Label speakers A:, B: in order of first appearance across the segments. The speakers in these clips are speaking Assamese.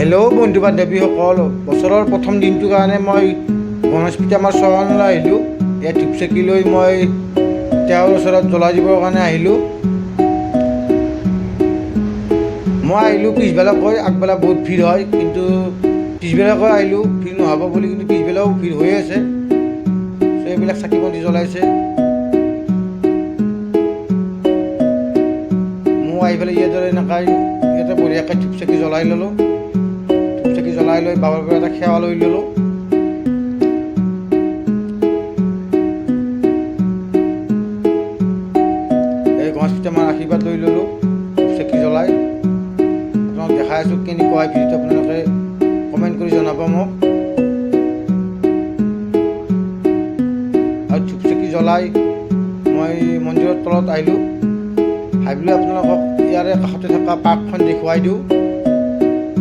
A: হেল্ল' বন্ধু বান্ধৱীসকল, বছৰৰ প্ৰথম দিনটোৰ কাৰণে মই গণেশ পিতামাৰ চৰণলৈ আহিলোঁ। ইয়াত ধূপ চাকি লৈ মই তেওঁৰ ওচৰত জ্বলাই দিবৰ কাৰণে আহিলোঁ। মই আহিলোঁ পিছবেলাকৈ, আগবেলা বহুত ভিৰ হয়, কিন্তু পিছবেলাকৈ আহিলোঁ ভিৰ নহ'ব বুলি, কিন্তু পিছবেলাও ভিৰ হৈ আছে। চ' এইবিলাক চাকি বন্তি জ্বলাইছে। মই আহি পেলাই ইয়াতে বঢ়িয়াকৈ ধূপ চাকি জ্বলাই ল'লোঁ। ধূপ চাকি জ্বলাই লৈ বাবাৰ পৰা এটা সেৱা লৈ ল'লোঁ। এই গণেশ পিতামাৰ আশীৰ্বাদ লৈ ল'লোঁ ধূপ চাকি জ্বলাই। আপোনাক দেখাই আছোঁ কেনেকুৱা হয় ভিডিঅ'টো, আপোনালোকে কমেণ্ট কৰি জনাব মোক। আৰু ধূপ চাকি জ্বলাই মই মন্দিৰৰ তলত আহিলোঁ। ভাবিলোঁ আপোনালোকক ইয়াৰে কাষতে থকা পাৰ্কখন দেখুৱাই দিওঁ।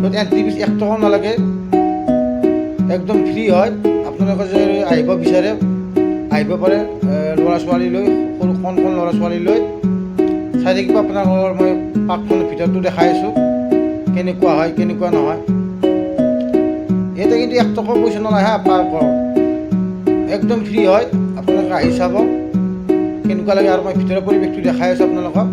A: য'ত এণ্ট্ৰি ফিজ 1 টকাও নালাগে, একদম ফ্ৰী হয়। আপোনালোকে যে আহিব বিচাৰে আহিব পাৰে, ল'ৰা ছোৱালী লৈ, সৰু কণ ল'ৰা ছোৱালী লৈ চাই থাকিব। আপোনালোকৰ মই পাৰ্কখনৰ ভিতৰতো দেখাই আছোঁ কেনেকুৱা হয় কেনেকুৱা নহয়। ইয়াতে কিন্তু 1 টকাও পইচা নলয় হা, পাৰ্কৰ একদম ফ্ৰী হয়। আপোনালোকে আহি চাব কেনেকুৱা লাগে, আৰু মই ভিতৰৰ পৰিৱেশটো দেখাই আছোঁ আপোনালোকক।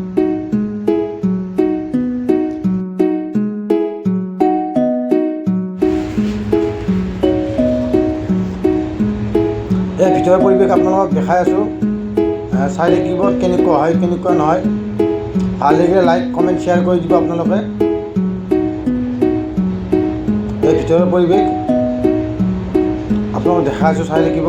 A: এই ভিতৰৰ পৰিৱেশ আপোনালোকক দেখাই আছোঁ, চাই থাকিব কেনেকুৱা হয় কেনেকুৱা নহয়। ভাল লাগিলে লাইক কমেণ্ট শ্বেয়াৰ কৰি দিব আপোনালোকে। এই ভিতৰৰ পৰিৱেশ আপোনালোকক দেখাই আছোঁ, চাই থাকিব।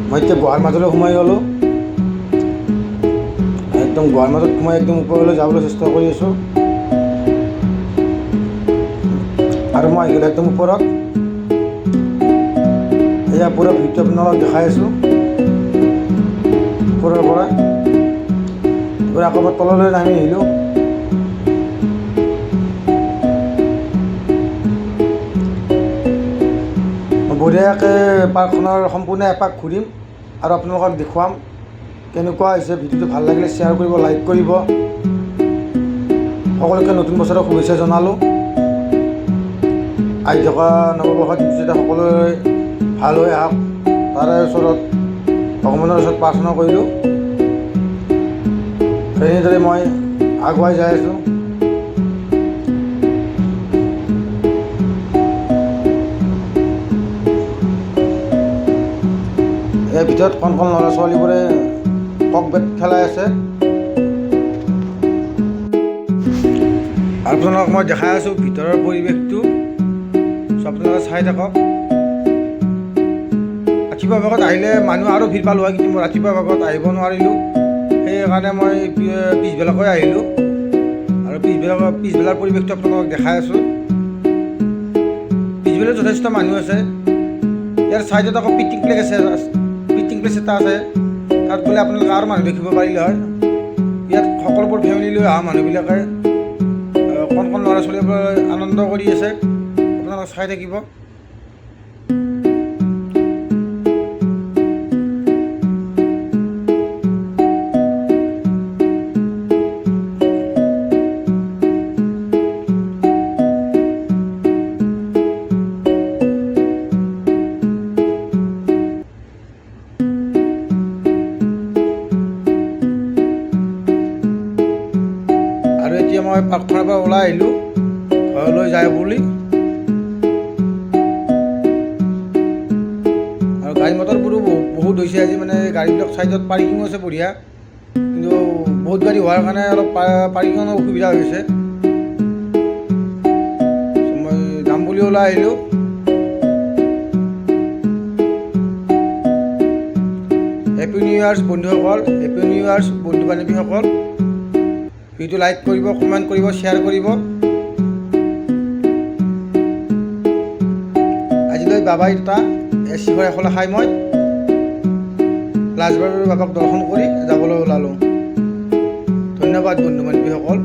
A: মই এতিয়া গুহাৰ মাজলৈ সোমাই গ'লোঁ। একদম গুহাৰ মাজত সোমাই একদম ওপৰলৈ যাবলৈ চেষ্টা কৰি আছোঁ। আৰু মই আহিলোঁ একদম ওপৰত। এয়া পুৰা ভিডিঅ'টো আপোনালোকক দেখাই আছোঁ ওপৰৰ পৰা। আকৌ মই তললৈ নামি আহিলোঁ। বঢ়িয়াকৈ পাৰ্কখনৰ সম্পূৰ্ণ এপাক ঘূৰিম আৰু আপোনালোকক দেখুৱাম কেনেকুৱা হৈছে। ভিডিঅ'টো ভাল লাগিলে শ্বেয়াৰ কৰিব, লাইক কৰিব। সকলোকে নতুন বছৰৰ শুভেচ্ছা জনালোঁ। আহি থকা নৱবৰ্ষৰ দিনটো যাতে সকলোৰে ভাল হৈ আহক, তাৰে ওচৰত ভগৱানৰ ওচৰত প্ৰাৰ্থনা কৰিলোঁ। এনেদৰে মই আগুৱাই যাই আছোঁ। ইয়াৰ ভিতৰত কণ ল'ৰা ছোৱালীবোৰে কক বেট খেলাই আছে। আপোনালোকক মই দেখাই আছোঁ ভিতৰৰ পৰিৱেশটো, আপোনালোকে চাই থাকক। ৰাতিপুৱা ভাগত আহিলে মানুহ আৰু ভিৰ পালোঁ হয়, কিন্তু মই ৰাতিপুৱা ভাগত আহিব নোৱাৰিলোঁ। সেইকাৰণে মই পিছবেলাকৈ আহিলোঁ আৰু পিছবেলাৰ পৰিৱেশটো আপোনালোকক দেখাই আছোঁ। পিছবেলা যথেষ্ট মানুহ আছে। ইয়াৰ ছাইডত আকৌ পিকনিক প্লেচ এটা আছে, তাত গ'লে আপোনালোকে আৰু মানুহ দেখিব পাৰিলে হয়। ইয়াত সকলোবোৰ ফেমিলি লৈ অহা মানুহবিলাকে কণ ল'ৰা ছোৱালীবোৰে আনন্দ কৰি আছে, আপোনালোকে চাই থাকিব। আৰু এতিয়া মই পাৰ্কখনৰ পৰা ওলাই আহিলোঁ ঘৰলৈ যায় বুলি। আৰু গাড়ী মটৰবোৰো বহুত হৈছে আজি, মানে গাড়ীবিলাক ছাইডত পাৰ্কিঙো আছে বঢ়িয়া, কিন্তু বহুত গাড়ী হোৱাৰ কাৰণে অলপ পাৰ্কিঙৰ অসুবিধা হৈছে। মই যাম বুলি ওলাই আহিলোঁ। হেপী নিউ ইয়াৰ্ছ বন্ধুসকল, হেপী নিউ ইয়াৰ্ছ বন্ধু বান্ধৱীসকল। ভিডিঅ'টো লাইক কৰিব, কমেণ্ট কৰিব, শ্বেয়াৰ কৰিব। আজিলৈ বাবাই এটা শিখৰ এখলা খাই মই লাজবাৰৰ বাবাক দৰ্শন কৰি যাবলৈ ওলালোঁ। ধন্যবাদ বন্ধু বান্ধৱীসকল।